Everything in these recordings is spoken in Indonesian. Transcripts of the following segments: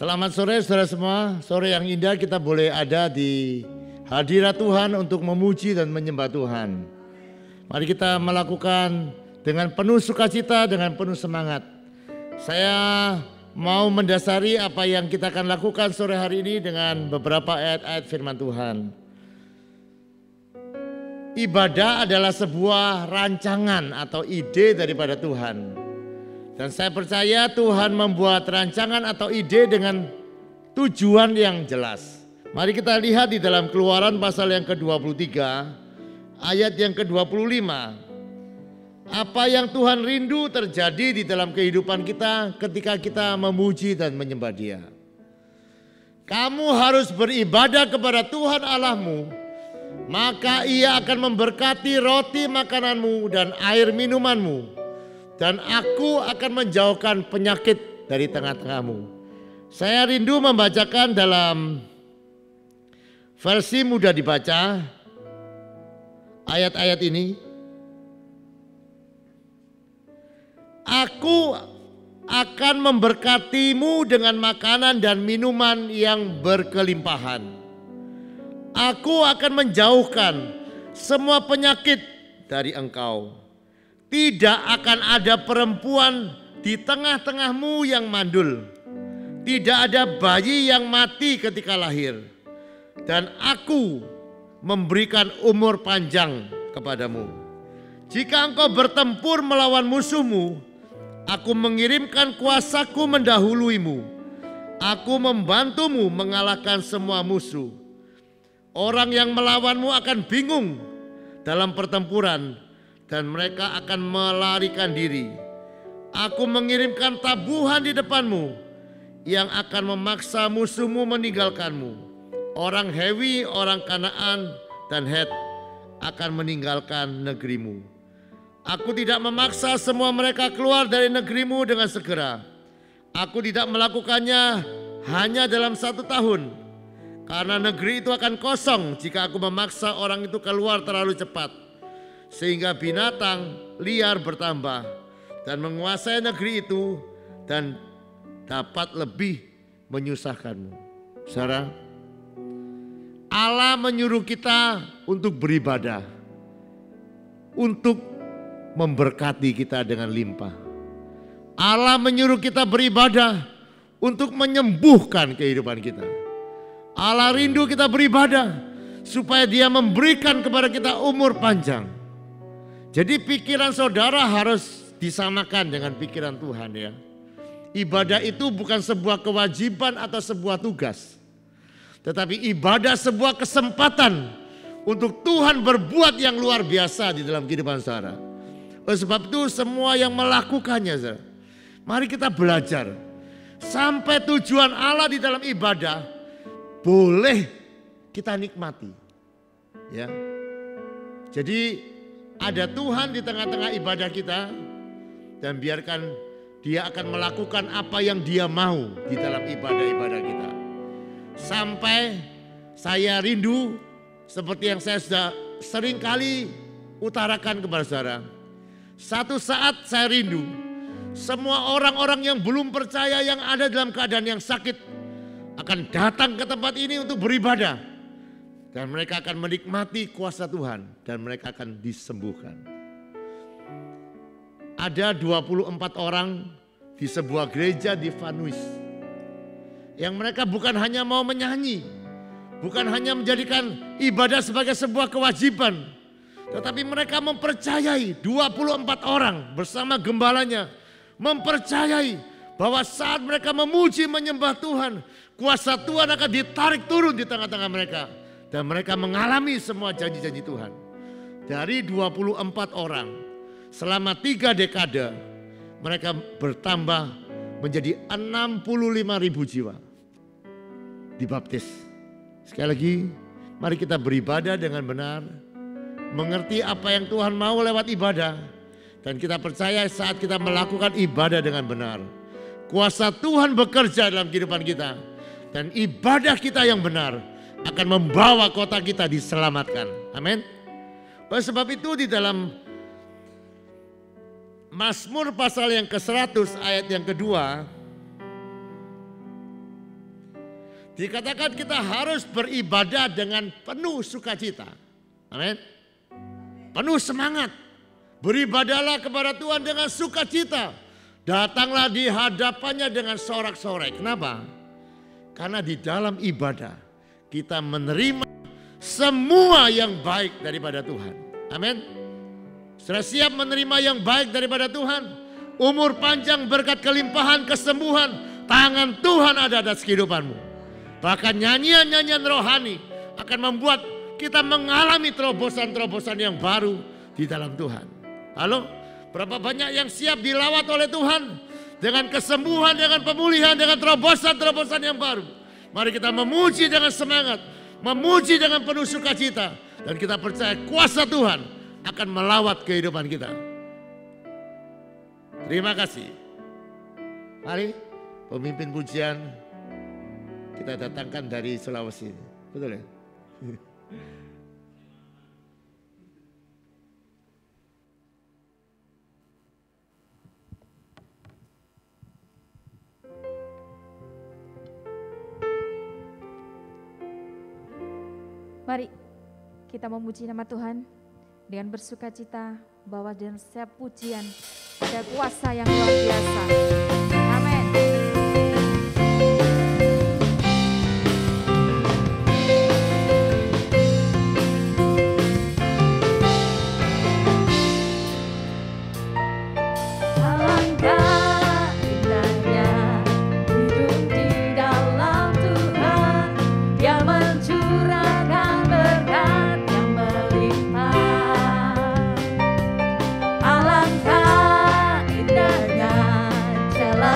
Selamat sore saudara semua, sore yang indah kita boleh ada di hadirat Tuhan untuk memuji dan menyembah Tuhan. Mari kita melakukan dengan penuh sukacita, dengan penuh semangat. Saya mau mendasari apa yang kita akan lakukan sore hari ini dengan beberapa ayat-ayat firman Tuhan. Ibadah adalah sebuah rancangan atau ide daripada Tuhan. Dan saya percaya Tuhan membuat rancangan atau ide dengan tujuan yang jelas. Mari kita lihat di dalam Keluaran pasal yang ke-23, ayat yang ke-25. Apa yang Tuhan rindu terjadi di dalam kehidupan kita ketika kita memuji dan menyembah Dia. Kamu harus beribadah kepada Tuhan Allahmu, maka Ia akan memberkati roti makananmu dan air minumanmu. Dan aku akan menjauhkan penyakit dari tengah-tengahmu. Saya rindu membacakan dalam versi mudah dibaca ayat-ayat ini. Aku akan memberkatimu dengan makanan dan minuman yang berkelimpahan. Aku akan menjauhkan semua penyakit dari engkau. Tidak akan ada perempuan di tengah-tengahmu yang mandul. Tidak ada bayi yang mati ketika lahir. Dan aku memberikan umur panjang kepadamu. Jika engkau bertempur melawan musuhmu, aku mengirimkan kuasaku mendahuluimu. Aku membantumu mengalahkan semua musuh. Orang yang melawanmu akan bingung dalam pertempuran. Dan mereka akan melarikan diri. Aku mengirimkan tabuhan di depanmu yang akan memaksa musuhmu meninggalkanmu. Orang Hewi, orang Kanaan, dan Het akan meninggalkan negerimu. Aku tidak memaksa semua mereka keluar dari negerimu dengan segera. Aku tidak melakukannya hanya dalam 1 tahun. Karena negeri itu akan kosong jika aku memaksa orang itu keluar terlalu cepat. Sehingga binatang liar bertambah dan menguasai negeri itu dan dapat lebih menyusahkanmu. Saudara, Allah menyuruh kita untuk beribadah, untuk memberkati kita dengan limpah. Allah menyuruh kita beribadah untuk menyembuhkan kehidupan kita. Allah rindu kita beribadah supaya Dia memberikan kepada kita umur panjang. Jadi pikiran saudara harus disamakan dengan pikiran Tuhan ya. Ibadah itu bukan sebuah kewajiban atau sebuah tugas. Tetapi ibadah sebuah kesempatan untuk Tuhan berbuat yang luar biasa di dalam kehidupan saudara. Oleh sebab itu semua yang melakukannya saudara, mari kita belajar. Sampai tujuan Allah di dalam ibadah boleh kita nikmati. Ya. Jadi ada Tuhan di tengah-tengah ibadah kita dan biarkan Dia akan melakukan apa yang Dia mau di dalam ibadah-ibadah kita. Sampai saya rindu seperti yang saya sudah sering kali utarakan kepada saudara. Satu saat saya rindu semua orang-orang yang belum percaya yang ada dalam keadaan yang sakit akan datang ke tempat ini untuk beribadah. Dan mereka akan menikmati kuasa Tuhan dan mereka akan disembuhkan. Ada 24 orang di sebuah gereja di Vanuis. Yang mereka bukan hanya mau menyanyi, bukan hanya menjadikan ibadah sebagai sebuah kewajiban. Tetapi mereka mempercayai 24 orang bersama gembalanya. Mempercayai bahwa saat mereka memuji menyembah Tuhan, kuasa Tuhan akan ditarik turun di tengah-tengah mereka. Dan mereka mengalami semua janji-janji Tuhan. Dari 24 orang selama 3 dekade mereka bertambah menjadi 65.000 jiwa dibaptis. Sekali lagi mari kita beribadah dengan benar. Mengerti apa yang Tuhan mau lewat ibadah. Dan kita percaya saat kita melakukan ibadah dengan benar. Kuasa Tuhan bekerja dalam kehidupan kita. Dan ibadah kita yang benar akan membawa kota kita diselamatkan. Amin. Oleh sebab itu di dalam Mazmur pasal yang ke-100 ayat yang kedua. Dikatakan kita harus beribadah dengan penuh sukacita. Amin. Penuh semangat. Beribadahlah kepada Tuhan dengan sukacita. Datanglah di hadapannya dengan sorak-sorai. Kenapa? Karena di dalam ibadah kita menerima semua yang baik daripada Tuhan. Amin. Sudah siap menerima yang baik daripada Tuhan? Umur panjang, berkat kelimpahan, kesembuhan. Tangan Tuhan ada atas kehidupanmu. Bahkan nyanyian-nyanyian rohani akan membuat kita mengalami terobosan-terobosan yang baru di dalam Tuhan. Halo, berapa banyak yang siap dilawat oleh Tuhan dengan kesembuhan, dengan pemulihan, dengan terobosan-terobosan yang baru. Mari kita memuji dengan semangat, memuji dengan penuh sukacita, dan kita percaya kuasa Tuhan akan melawat kehidupan kita. Terima kasih. Mari pemimpin pujian kita datangkan dari Sulawesi. Betul ya? Mari kita memuji nama Tuhan dengan bersukacita bahwa dalam setiap pujian ada kuasa yang luar biasa. Amin. Alangkah indahnya jalan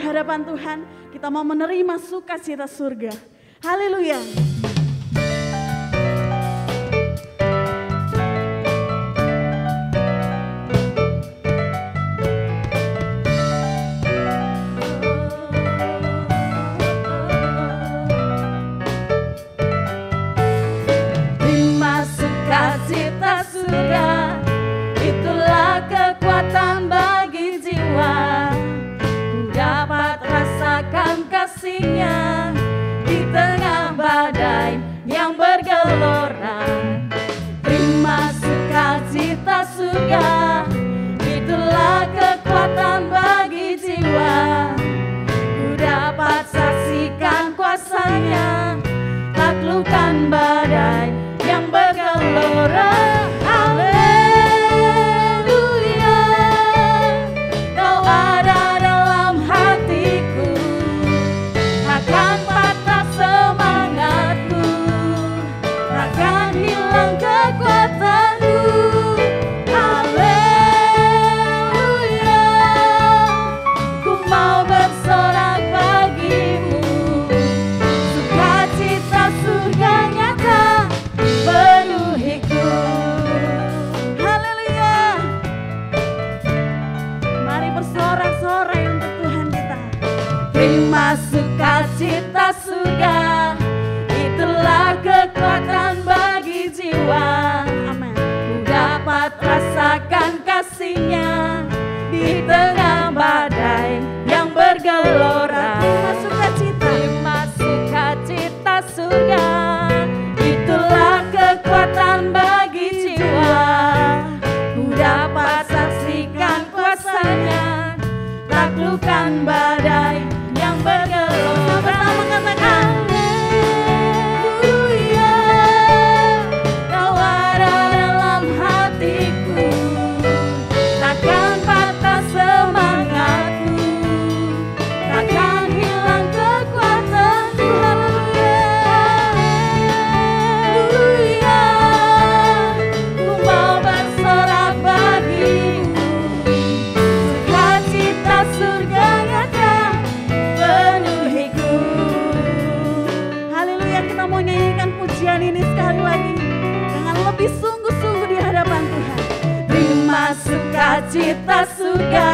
hadapan Tuhan, kita mau menerima sukacita surga. Haleluya. Terima sukacita surga, itulah kekuatan bagi jiwa. Ku dapat rasakan kasih-Nya di tengah badai yang bergelora. Terima sukacita surga, itulah kekuatan bagi jiwa. Ku dapat saksikan kuasa-Nya, taklukkan badai yang bergelora. Haleluya, Kau ada dalam hatiku, takkan patah semangatku, takkan hilang kekuatanku. Haleluya, ku mau bersorak bagimu, sukacita surga nyata penuhiku. Haleluya. Mari bersorak-sorai untuk Tuhan kita. Terima sukacita surga, itulah kekuatan bagi jiwa. Amin. Ku dapat rasakan kasih-Nya di tengah badai yang bergelora. Terima sukacita. Terima sukacita surga, itulah kekuatan bagi jiwa. Ku dapat saksikan kuasa-Nya, taklukkan badai yang bergelora. Bersama katakan. Haleluya, Kau ada dalam hatiku, takkan patah semangatku, takkan hilang kekuatanku. Haleluya, ku mau bersorak bagimu, sukacita surga nyata penuhiku. Haleluya, kita mau nyanyikan pujian ini sekali lagi dengan lebih sungguh-sungguh di hadapan Tuhan. Terima sukacita surga,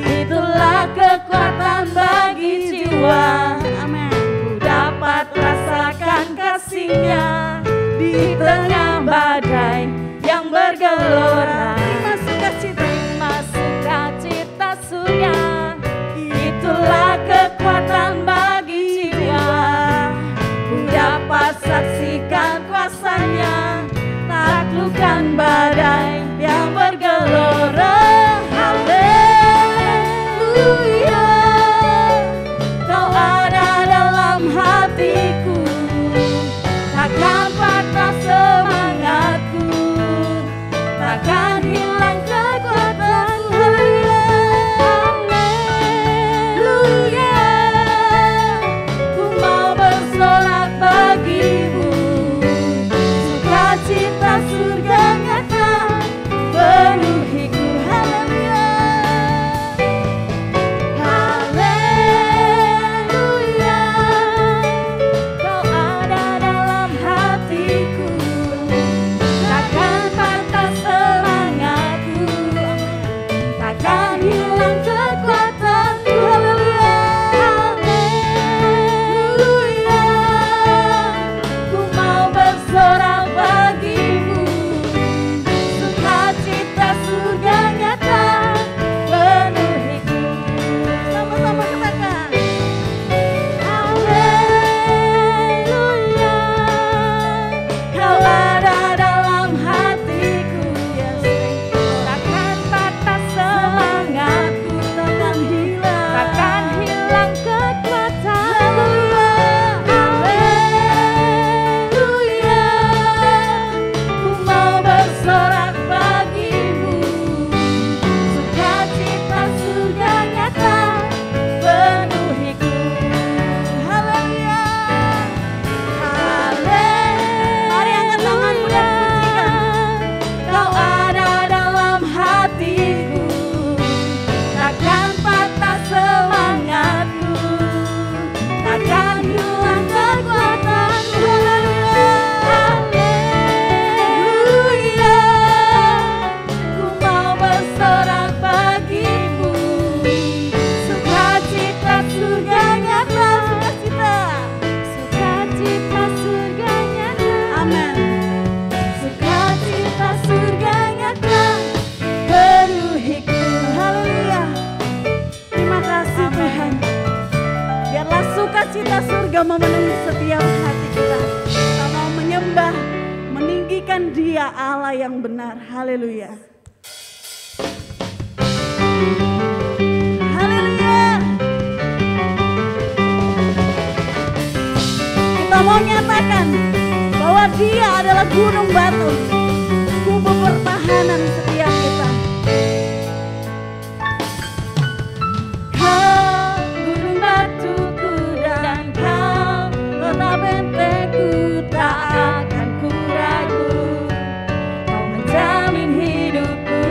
itulah kekuatan bagi jiwa. Amin. Ku dapat rasakan kasih-Nya di tengah badai yang bergelora. Terima sukacita. Terima sukacita surga, itulah kekuatan bagi jiwa. Ku dapat saksikan kuasa-Nya, taklukkan badai yang bergelora. Haleluya, Kau ada dalam hatiku, takkan patah semangatku, takkan sukacita surga memenuhi setiap hati kita. Kita mau menyembah, meninggikan Dia Allah yang benar. Haleluya. Haleluya. Kita mau nyatakan bahwa Dia adalah gunung batu, kubu pertahanan setiap kita. Kau gunung batuku dan kau kota bentengku, tak akan ku ragu. Kau menjamin hidupku,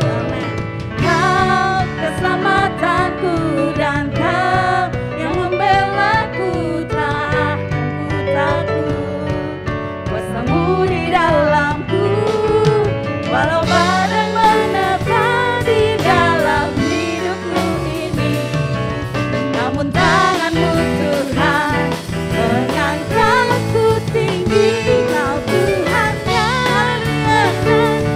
amin. Kau keselamatanku dan kau yang membelaku, tak akan ku takut. Kuasamu di dalamku, walau badai menerpa di dalam hidupku ini. Namun tanganmu Tuhan mengangkatku tinggi. Kau Tuhan yang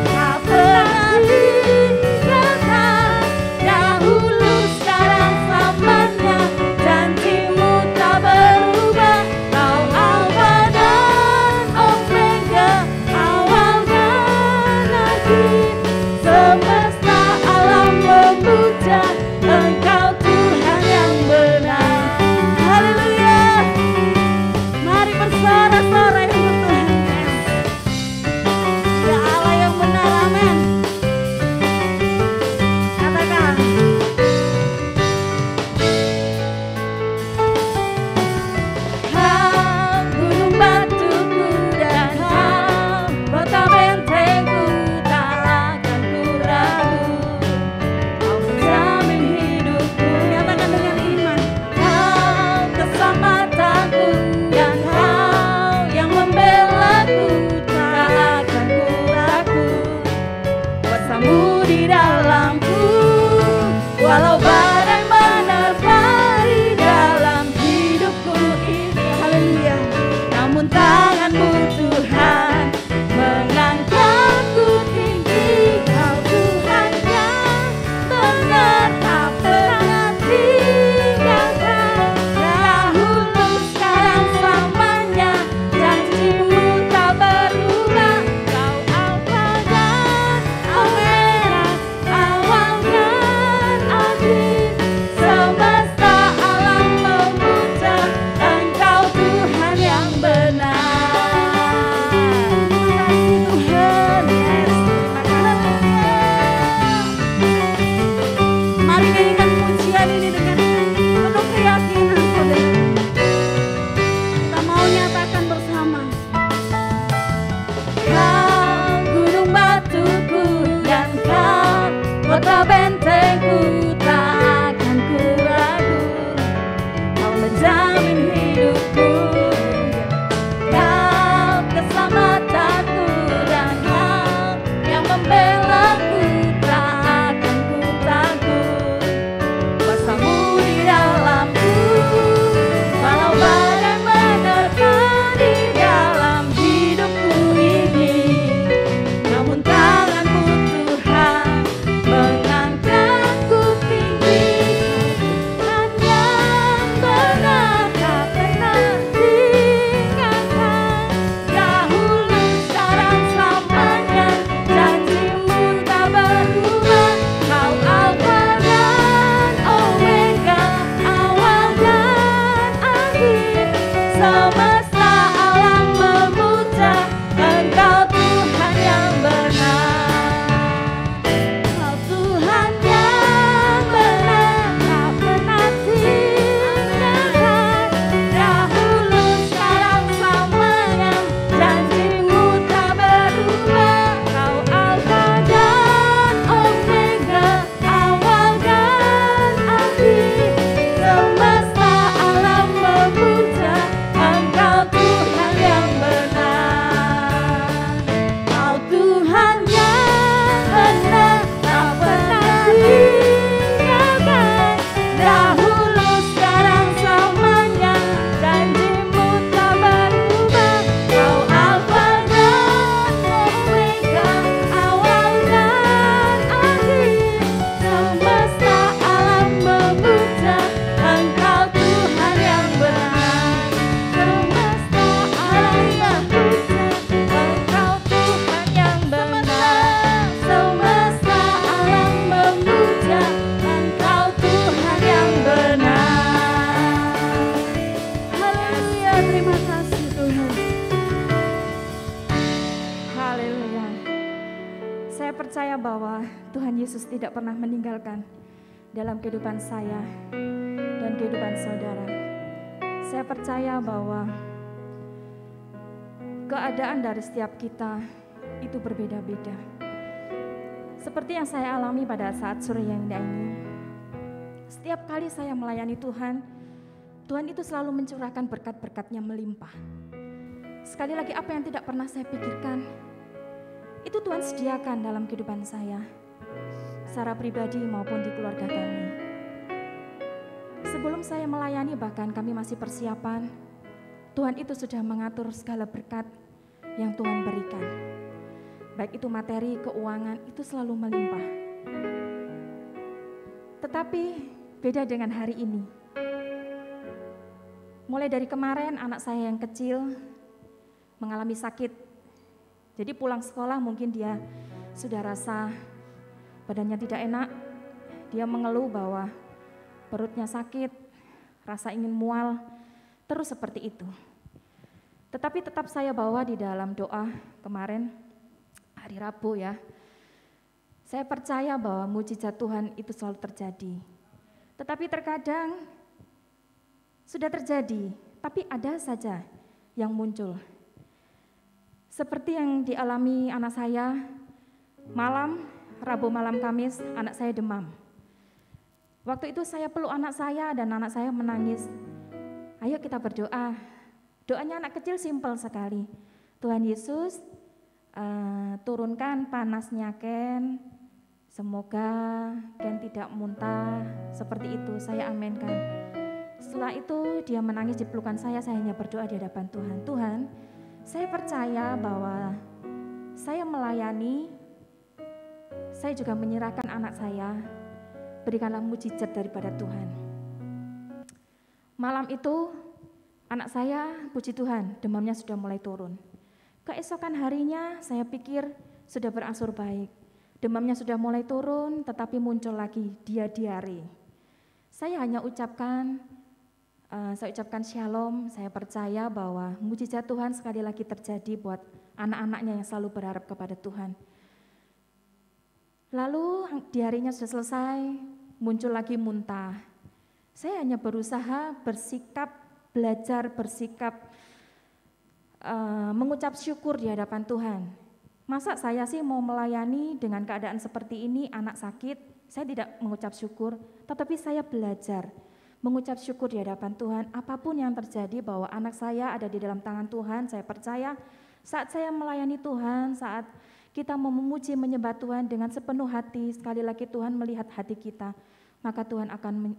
tak pernah ditinggalkan. Dahulu sekarang selamanya, janjimu tak berubah. Kau Alfa dan Omega, awal dan akhir. Semesta alam memuja Engkau Tuhan yang benar. Haleluya. Mari bersorak-sorai untuk Tuhan. Ya Allah yang benar, amin. Katakan. Kau gunung batuku dan kau kota bentengku, tak akan ku ragu. Kau menjamin hidupku, nyatakan dengan iman. Kau keselamatanku dan kau yang membelaku, tak akan ku takut. Kuasamu di dalamku, walau badai menerpa di dalam hidupku ini. Haleluya. Namun tanganmu Tuhan mengangkatku tinggi. Kau Tuhan yang benar, tak pernah tinggalkan. Dahulu sekarang selamanya, janjimu tak berubah. Kau Alfa dan Omega, awal dan akhir. Semesta alam memuja Engkau Tuhan yang benar. Tuhan Yesus, mari nyanyikan pujian ini dengan penuh keyakinan, saudara. Kita mau nyatakan bersama. Kau gunung batuku dan kau kota bentengku, tak akan ku ragu. Kau menjamin hidupku, kau keselamatanku dan kau yang membelaku, tak akan ku takut. Kuasamu di dalamku, walau badai menerpa di dalam hidupku ini. Namun tanganmu Tuhan mengangkatku tinggi. Tuhan yang benar, tak pernah tinggalkan. Dahulu sekarang selamanya, janjimu tak berubah. Kau Alfa dan Omega, awal dan akhir. Semesta alam memuja Engkau Tuhan yang benar. Kau Tuhan yang benar, tak pernah tinggalkan. Dahulu sekarang selamanya, janjimu tak berubah. Kau Alfa dan Omega, awal dan akhir. Semesta alam memuja Engkau percaya bahwa Tuhan Yesus tidak pernah meninggalkan dalam kehidupan saya dan kehidupan saudara. Saya percaya bahwa keadaan dari setiap kita itu berbeda-beda. Seperti yang saya alami pada saat sore yang indah ini. Setiap kali saya melayani Tuhan, Tuhan itu selalu mencurahkan berkat-berkat-Nya melimpah. Sekali lagi apa yang tidak pernah saya pikirkan, itu Tuhan sediakan dalam kehidupan saya, secara pribadi maupun di keluarga kami. Sebelum saya melayani, bahkan kami masih persiapan, Tuhan itu sudah mengatur segala berkat yang Tuhan berikan. Baik itu materi, keuangan, itu selalu melimpah. Tetapi beda dengan hari ini. Mulai dari kemarin anak saya yang kecil mengalami sakit. Jadi pulang sekolah mungkin dia sudah rasa badannya tidak enak. Dia mengeluh bahwa perutnya sakit, rasa ingin mual, terus seperti itu. Tetapi tetap saya bawa di dalam doa kemarin, hari Rabu ya. Saya percaya bahwa mujizat Tuhan itu selalu terjadi. Tetapi terkadang sudah terjadi, tapi ada saja yang muncul. Seperti yang dialami anak saya, Rabu malam Kamis, anak saya demam. Waktu itu saya peluk anak saya dan anak saya menangis. Ayo kita berdoa. Doanya anak kecil simpel sekali. Tuhan Yesus, turunkan panasnya Ken, semoga Ken tidak muntah, seperti itu, saya aminkan. Setelah itu dia menangis di pelukan saya hanya berdoa di hadapan Tuhan. Tuhan, saya percaya bahwa saya melayani, saya juga menyerahkan anak saya, berikanlah mujizat daripada Tuhan. Malam itu anak saya, puji Tuhan, demamnya sudah mulai turun. Keesokan harinya saya pikir sudah berangsur baik. Demamnya sudah mulai turun, tetapi muncul lagi dia diare. Saya hanya ucapkan shalom, saya percaya bahwa mujizat Tuhan sekali lagi terjadi buat anak-anaknya yang selalu berharap kepada Tuhan. Lalu di harinya sudah selesai, muncul lagi muntah. Saya hanya berusaha belajar bersikap, mengucap syukur di hadapan Tuhan. Masa saya sih mau melayani dengan keadaan seperti ini, anak sakit, saya tidak mengucap syukur, tetapi saya belajar mengucap syukur di hadapan Tuhan, apapun yang terjadi bahwa anak saya ada di dalam tangan Tuhan. Saya percaya saat saya melayani Tuhan, saat kita memuji menyembah Tuhan dengan sepenuh hati, sekali lagi Tuhan melihat hati kita, maka Tuhan akan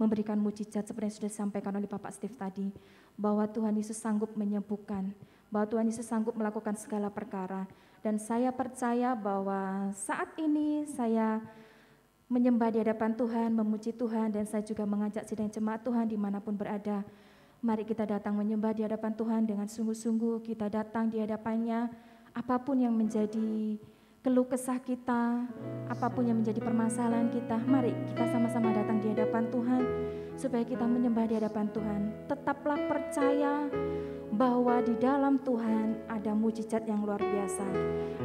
memberikan mujizat seperti yang sudah disampaikan oleh Bapak Steve tadi, bahwa Tuhan Yesus sanggup menyembuhkan, bahwa Tuhan Yesus sanggup melakukan segala perkara. Dan saya percaya bahwa saat ini saya menyembah di hadapan Tuhan, memuji Tuhan, dan saya juga mengajak sidang jemaat Tuhan dimanapun berada. Mari kita datang menyembah di hadapan Tuhan dengan sungguh-sungguh, kita datang di hadapannya, apapun yang menjadi keluh kesah kita, apapun yang menjadi permasalahan kita, mari kita sama-sama datang di hadapan Tuhan, supaya kita menyembah di hadapan Tuhan. Tetaplah percaya bahwa di dalam Tuhan ada mujizat yang luar biasa.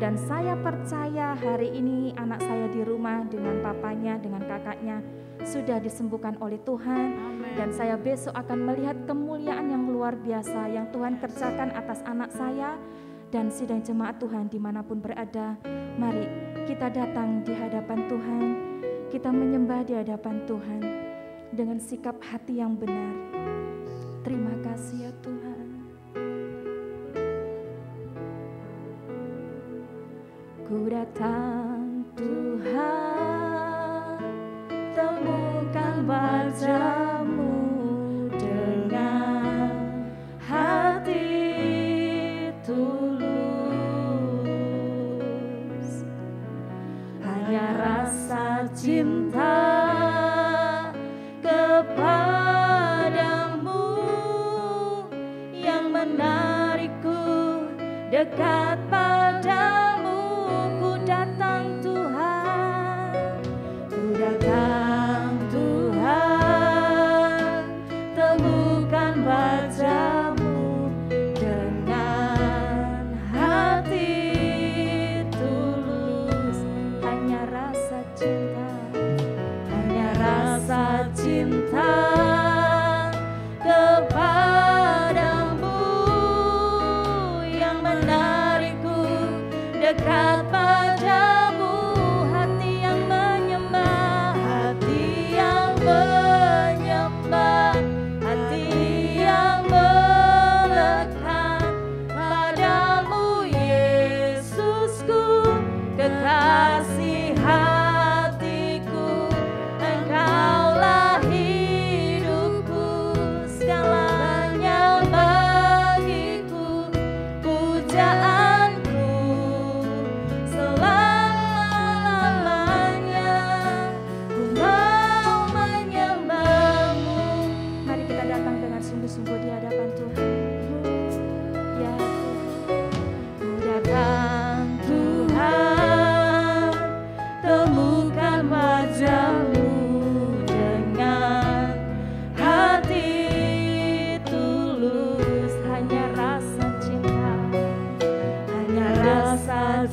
Dan saya percaya hari ini anak saya di rumah dengan papanya, dengan kakaknya sudah disembuhkan oleh Tuhan. Amen. Dan saya besok akan melihat kemuliaan yang luar biasa yang Tuhan kerjakan atas anak saya dan sidang jemaat Tuhan dimanapun berada. Mari kita datang di hadapan Tuhan, kita menyembah di hadapan Tuhan dengan sikap hati yang benar. Terima kasih ya Tuhan. Ku datang Tuhan, temukan wajah-Mu dengan hati tulus. Hanya rasa cinta kepadamu yang menarikku dekat padamu. Ku datang Tuhan, ku datang Tuhan, temukan wajah-Mu dengan hati tulus.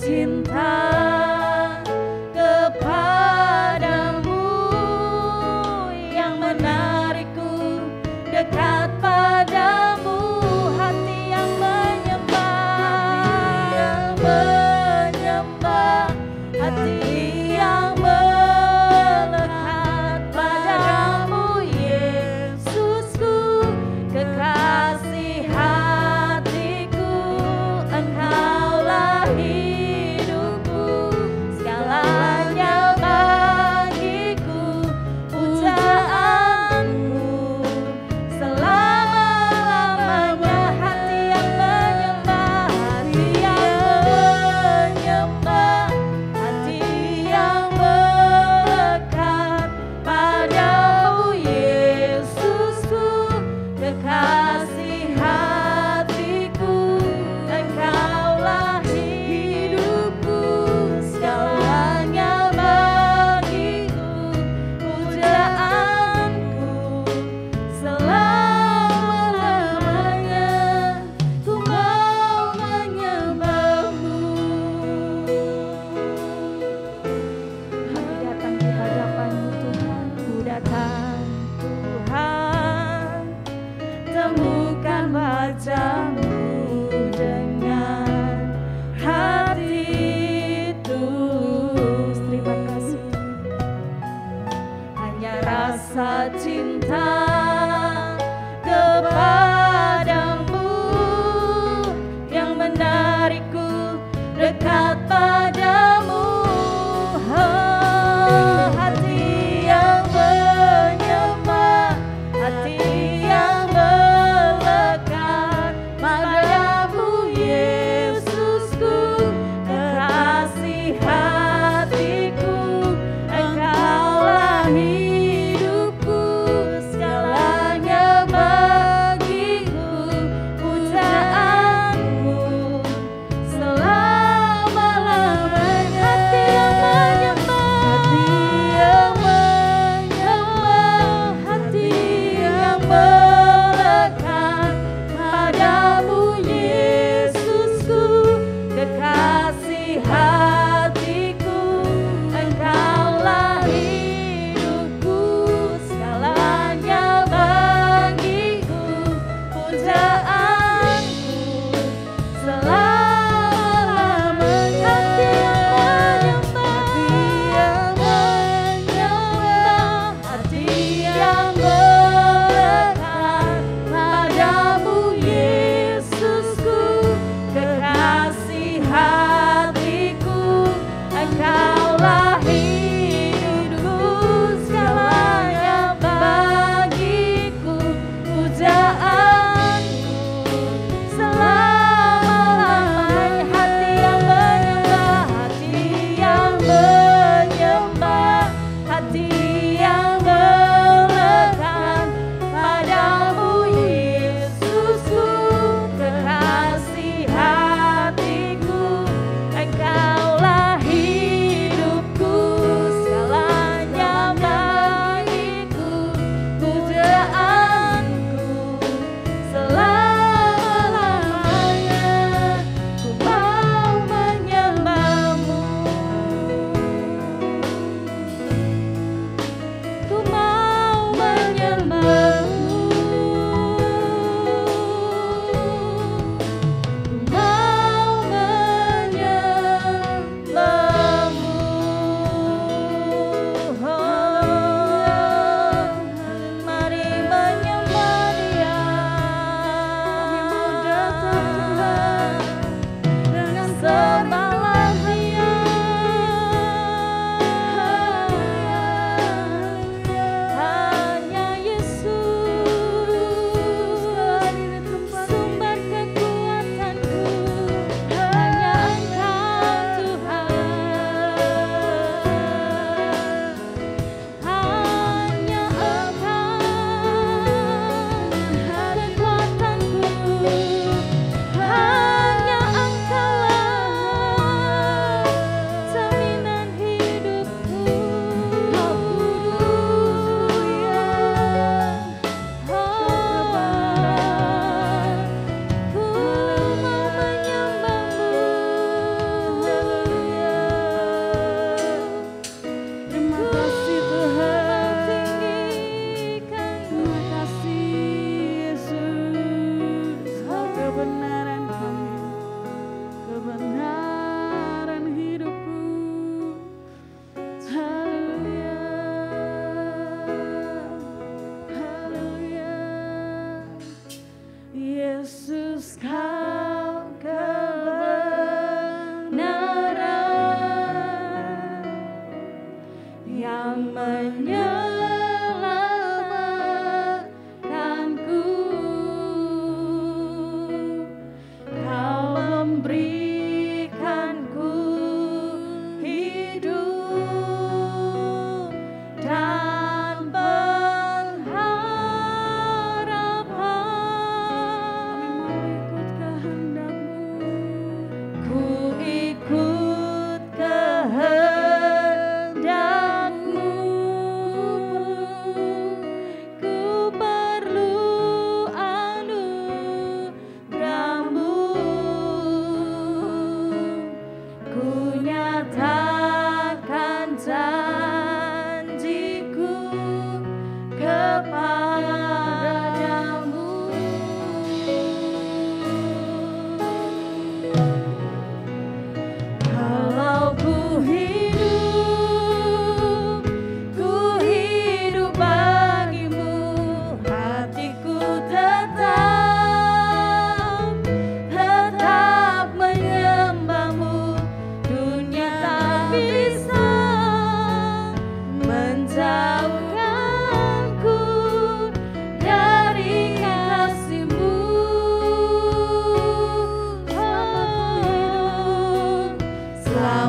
cinta kepadamu yang menarikku dekat padamu, hati yang menyembah, hati yang melekat padamu, Yesusku, kekasih hatiku, Engkaulah hidupku, segalanya bagiku, pujaanku selama-lamanya, hati yang menyembah, hati yang melekat padamu, Yesusku, kekasih hatiku, Engkaulah hidupku, segalanya bagiku, pujaanku selama-lamanya, ku mau menyembahmu. Kami datang di hadapan-Mu Tuhan. Ku datang Tuhan, temukan wajah-Mu dengan hati tulus. Terima kasih. Hanya rasa cinta kepadamu yang menarikku dekat padamu. Oh, hati yang menyembah, hati yang melekat padamu, Yesusku, kekasih hatiku, Engkaulah hidupku, segalanya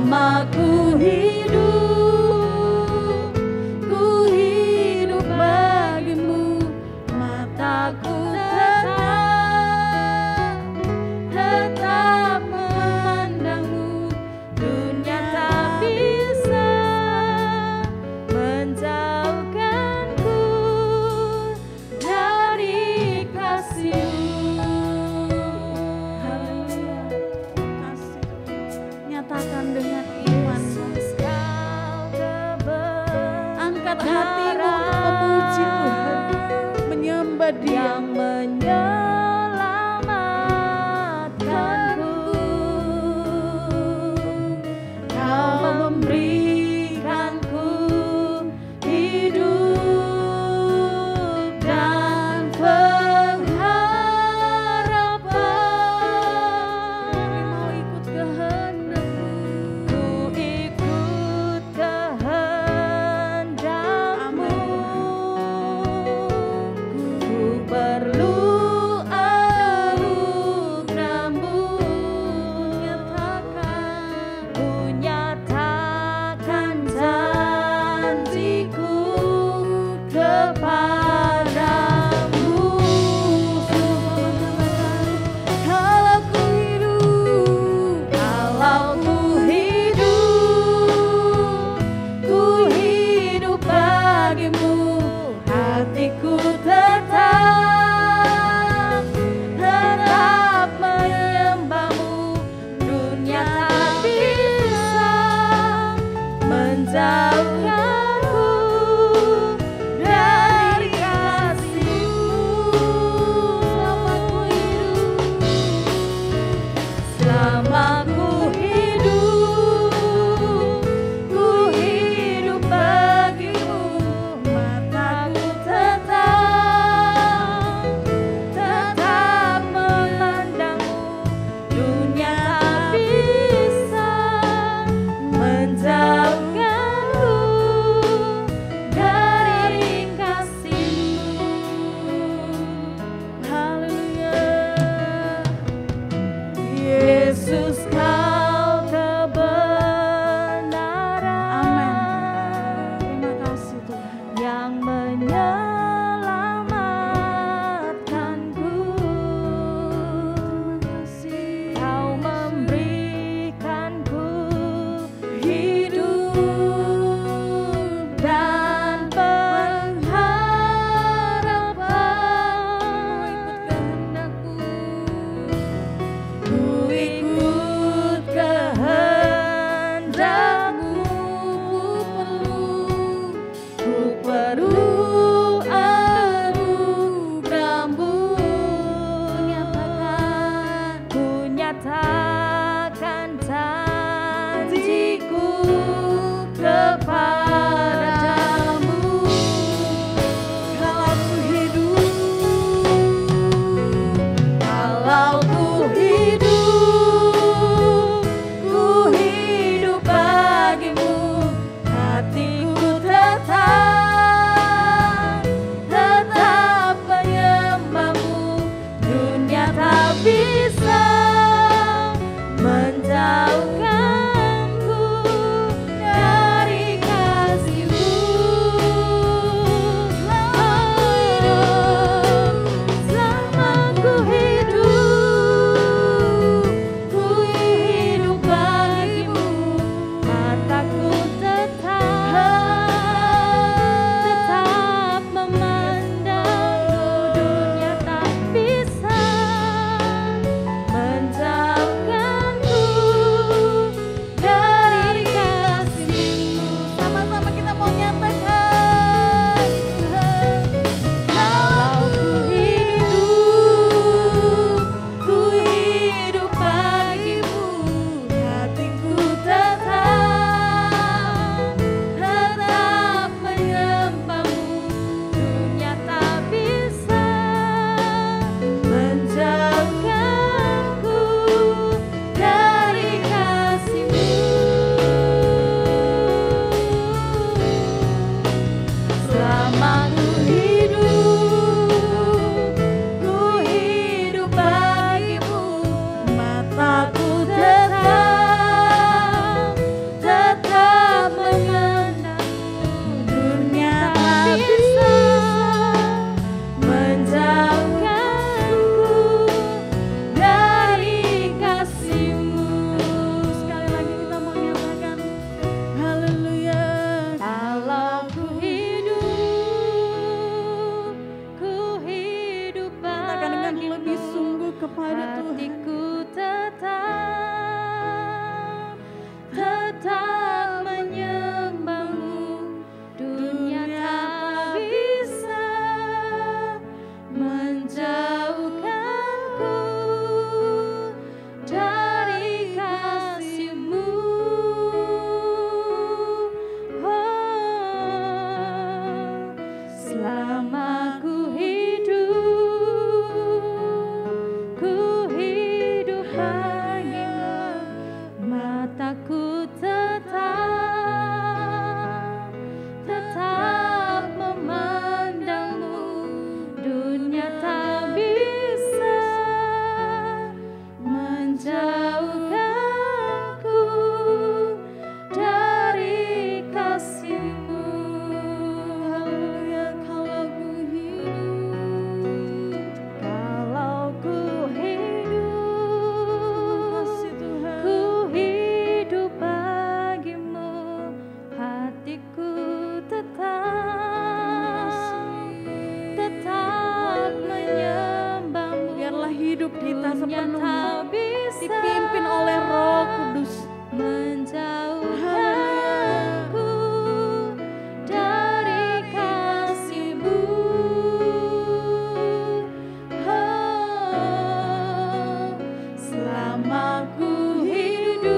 Selama ku hidup bagimu, mataku tetap memandangmu. Dunia tak bisa menjauhkanku dari kasih-Mu. Haleluya. Kasih. Nyatakan dengan iman. Angkat hatimu untuk memuji Tuhan, menyembah Dia yang menyelamatkanku. Kau memberikanku hidup dan pengharapan. Kami mau ikut kehendak-Mu. Ku ikut kehendak-Mu. Ku perlu anugerah-Mu. Ku nyatakan janjiku kepadamu. Kalau ku hidup bagimu, hatiku tetap menyembah-Mu. Dunia tak bisa menjauhkanku dari kasih-Mu. Selama ku hidup bagimu, mataku tetap memandangmu. Dunia tak bisa menjauhkanku dari kasih-Mu. Haleluya. Yesus, Kau kebenaran. Amin. Terima kasih Tuhan. Yang menyelamatkanku. Terima kasih. Kau memberikanku hidup dan pengharapan. Ku ikut kehendak-Mu. Ku perlu anugerah-Mu. Ku nyatakan janjiku kepadamu. Kalau ku hidup bagimu, hatiku tetap menyembah-Mu. Dunia tak bisa menjauhkanku dari kasih-Mu. Selama ku hidup bagimu, mataku tetap memandang. Dunia tak bisa kepada Tuhan. Hatiku tetap menyembahmu, dunia tak bisa menjauhkanku dari kasih-Mu. Selama ku hidup bagimu, mataku tetap memandangmu, dunia tak bisa menjauhkanku dari kasih-Mu. Haleluya. Kalau ku hidup, ku hidup bagimu, hatiku tetap menyembahmu. Biarlah hidup kita Dunia sepenuhnya tak bisa dipimpin oleh Roh Kudus. menjauhkanku dari kasih-Mu. Selama ku hidup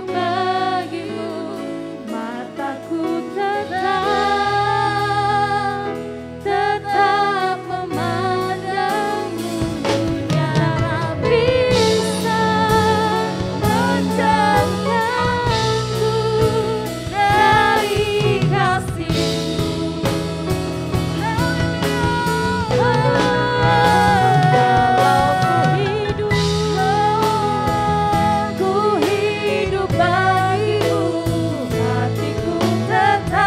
bagimu, mataku tetap memandangmu, dunia tak bisa menjauhkanku dari kasih-Mu. Ku hidup bagimu, hatiku tetap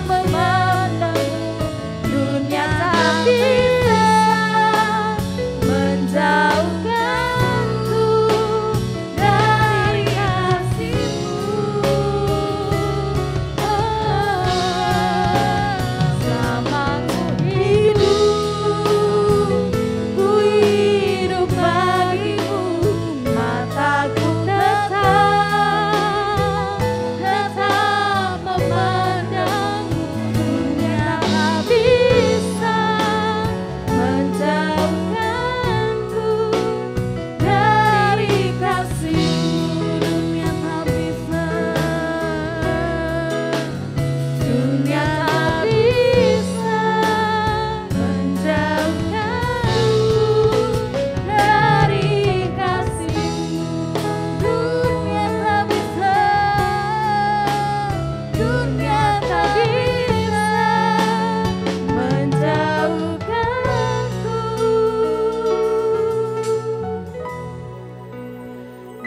memandangmu, dunia tak bisa menjauhkanku dari kasih-Mu. Selama ku hidup bagimu, mataku tetap memandangmu, dunia tak bisa menjauhkanku dari kasih-Mu. Dunia tak bisa, dunia tak bisa menjauhkanku dari kasih-Mu. Dunia tak bisa, dunia tak bisa menjauhkanku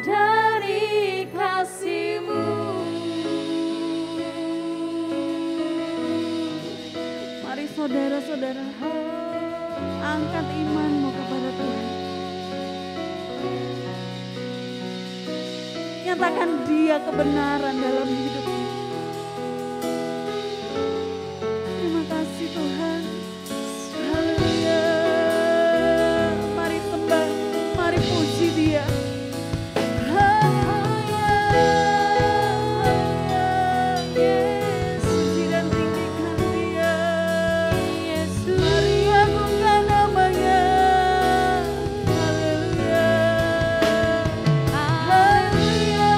dari kasih-Mu. Mari saudara-saudara, angkat imanmu kepada Tuhan. Nyatakan Dia kebenaran dalam hidupmu. Terima kasih Tuhan. Haleluya. Mari sembah, mari puji Dia. Haleluya. Yesus, puji dan tinggikan Dia. Yesus, mari agungkan nama-Nya. Haleluya. Haleluya.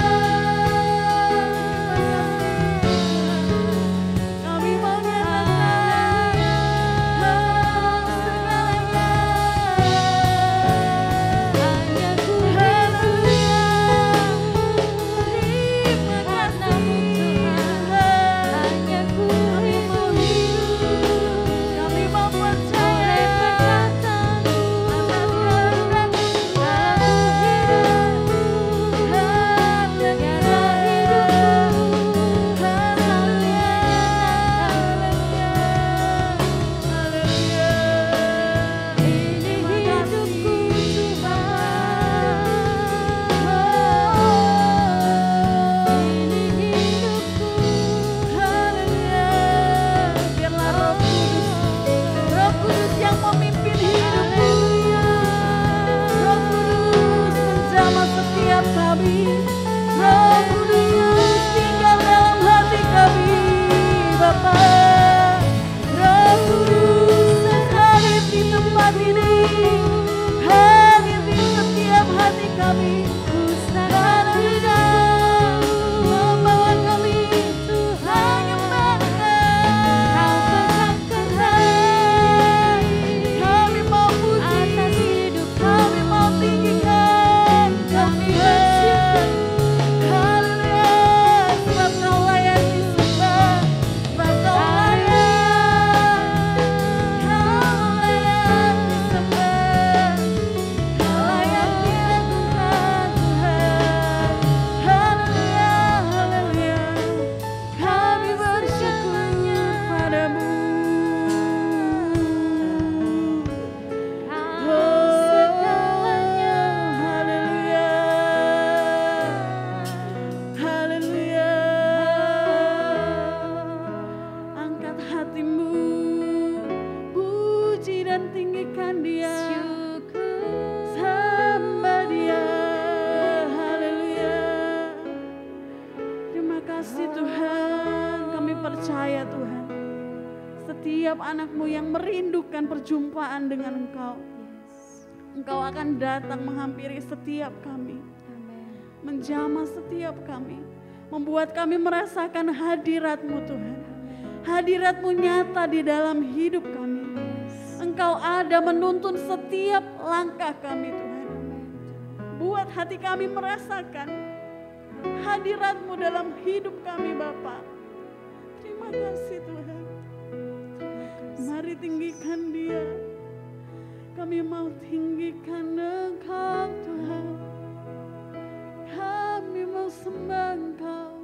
hatimu, puji dan tinggikan Dia, sembah Dia. Haleluya. Terima kasih Tuhan, kami percaya Tuhan, setiap anak-Mu yang merindukan perjumpaan dengan Engkau, Engkau akan datang menghampiri setiap kami, menjamah setiap kami, membuat kami merasakan hadirat-Mu Tuhan. Hadirat-Mu nyata di dalam hidup kami. Engkau ada menuntun setiap langkah kami Tuhan. Buat hati kami merasakan hadirat-Mu dalam hidup kami Bapa. Terima kasih Tuhan. Mari tinggikan Dia. Kami mau tinggikan Engkau Tuhan. Kami mau sembah Engkau.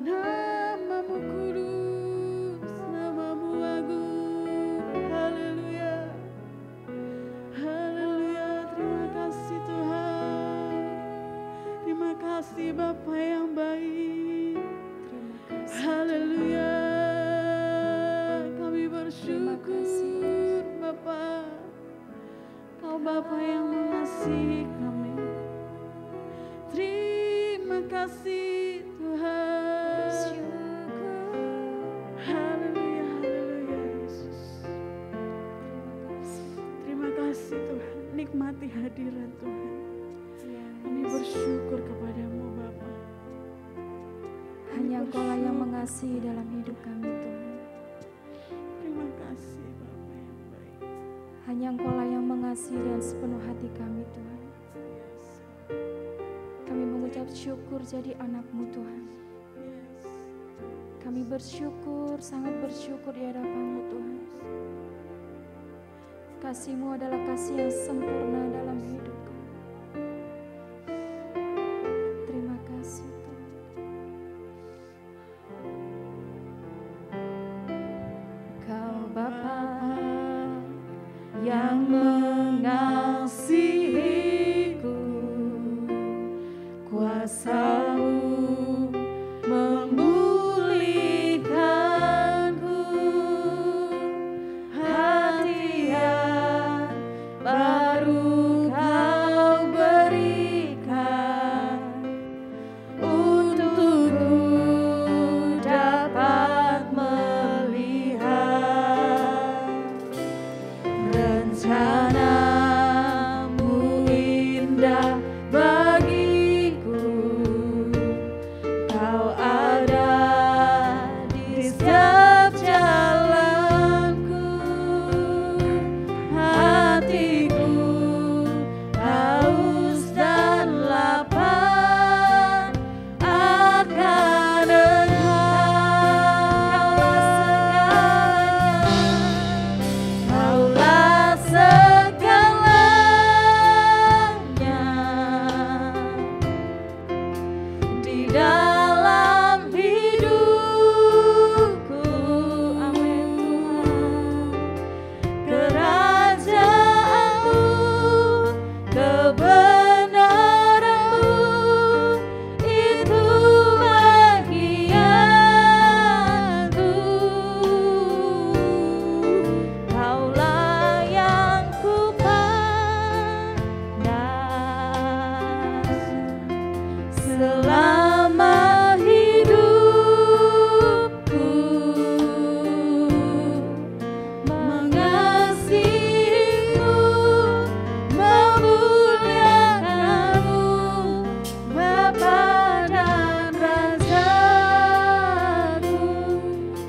Nama-Mu kudus, Nama-Mu agung. Haleluya. Haleluya. Terima kasih Tuhan. Terima kasih Bapa yang baik. Haleluya. Kami bersyukur Bapa. Kau Bapa yang mengasihi kami. Terima kasih Tuhan. Haleluya, haleluya Yesus. Terima kasih Tuhan. Nikmati hadirat Tuhan. Kami bersyukur kepadamu Bapa. Hanya Engkau-lah yang mengasihi dalam hidup kami Tuhan. Terima kasih Bapa yang baik. Hanya Engkau-lah yang mengasihi dengan sepenuh hati kami Tuhan. Kami mengucap syukur jadi anak-Mu Tuhan. Kami bersyukur, sangat bersyukur di hadapan-Mu Tuhan. Kasih-Mu adalah kasih yang sempurna dalam hidup kami. Terima kasih Tuhan. Kau Bapa yang mengasihiku, kuasa-Mu memulihkanku, hati yang baru Kau berikan, untukku dapat melihat rencana-Mu indah bagiku. Kau ada di setiap jalanku, hatiku haus dan lapar akan Engkau. Kaulah segalanya di dalam hidupku. Amin Tuhan. Kerajaan-Mu, kebenaran-Mu, itu bagianku. Kaulah yang kupandang selama hidupku, mengasihimu, memuliakanmu, Bapa dan Rajaku.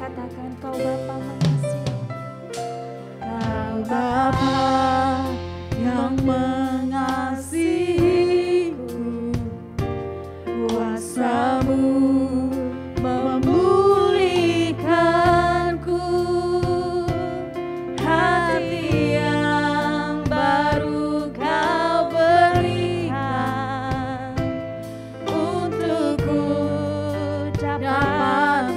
Katakan Kau Bapa mengasihi. Kau Bapa yang mengasihiku, kuasa-Mu memulihkanku, hati yang baru Kau berikan, untukku dapat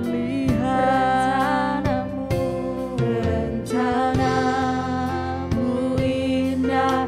melihat rencana-Mu indah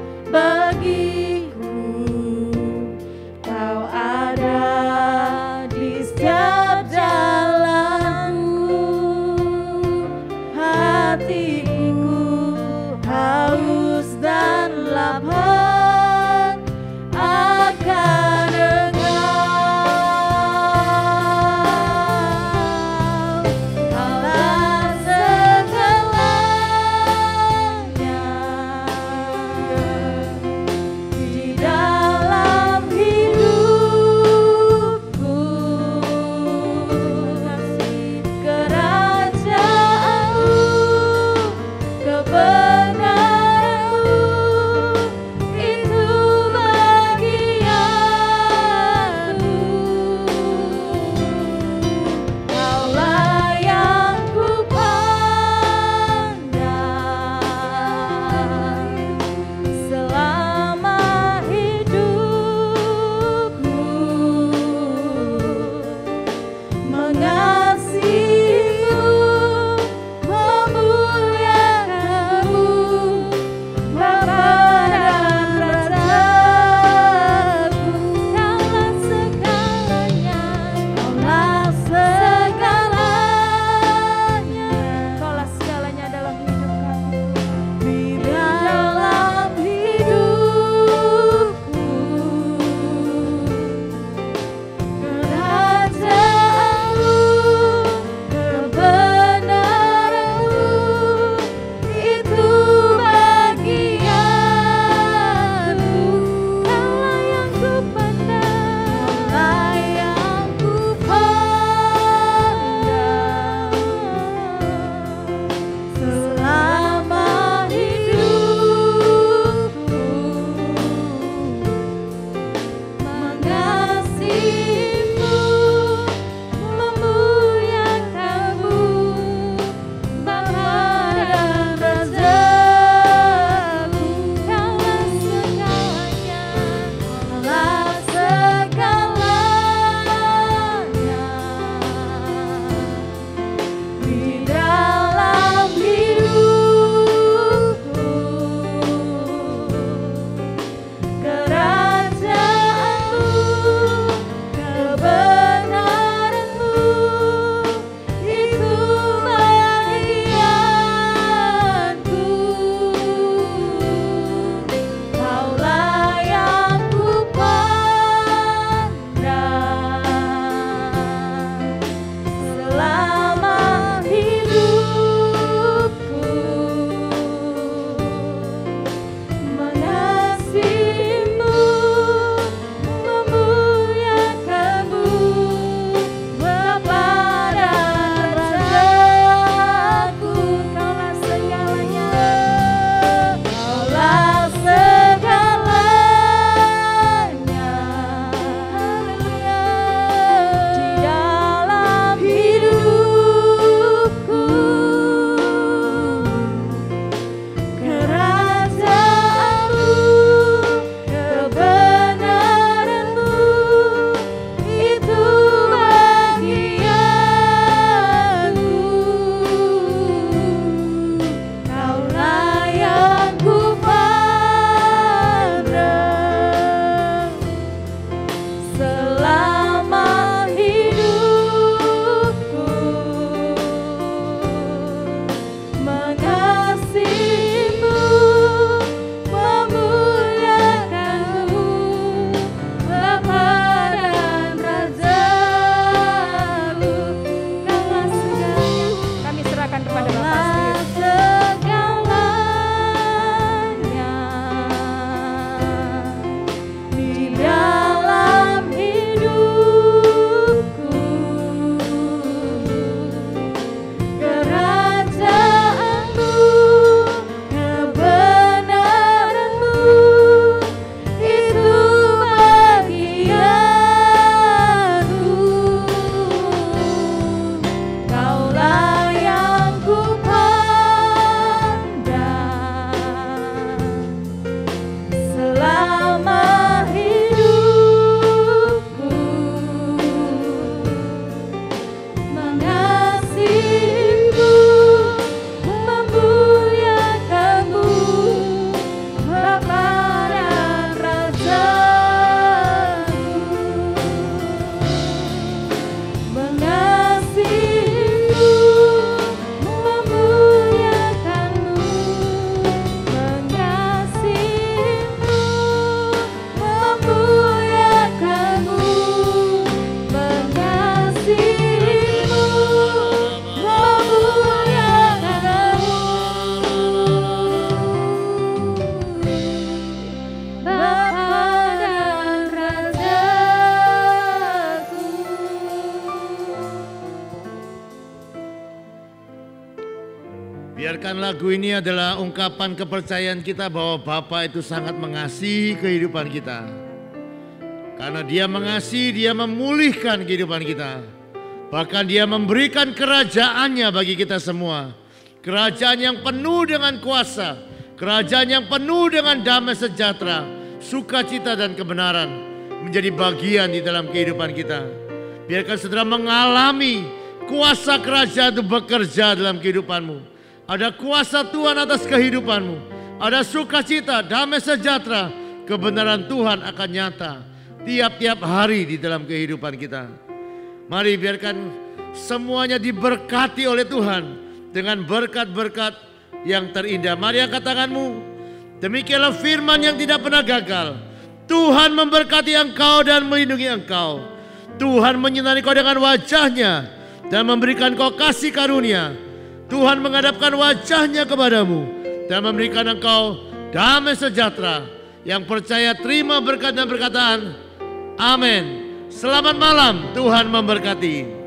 Biarkan lagu ini adalah ungkapan kepercayaan kita bahwa Bapa itu sangat mengasihi kehidupan kita. Karena Dia mengasihi, Dia memulihkan kehidupan kita. Bahkan Dia memberikan kerajaannya bagi kita semua. Kerajaan yang penuh dengan kuasa, kerajaan yang penuh dengan damai sejahtera, sukacita dan kebenaran menjadi bagian di dalam kehidupan kita. Biarkan saudara mengalami kuasa kerajaan itu bekerja dalam kehidupanmu. Ada kuasa Tuhan atas kehidupanmu. Ada sukacita, damai sejahtera, kebenaran Tuhan akan nyata tiap-tiap hari di dalam kehidupan kita. Mari biarkan semuanya diberkati oleh Tuhan dengan berkat-berkat yang terindah. Mari angkat tanganmu. Demikianlah firman yang tidak pernah gagal. Tuhan memberkati engkau dan melindungi engkau. Tuhan menyinari kau dengan wajahnya dan memberikan kau kasih karunia. Tuhan menghadapkan wajahnya kepadamu dan memberikan engkau damai sejahtera. Yang percaya terima berkat dan perkataan. Amin. Selamat malam, Tuhan memberkati.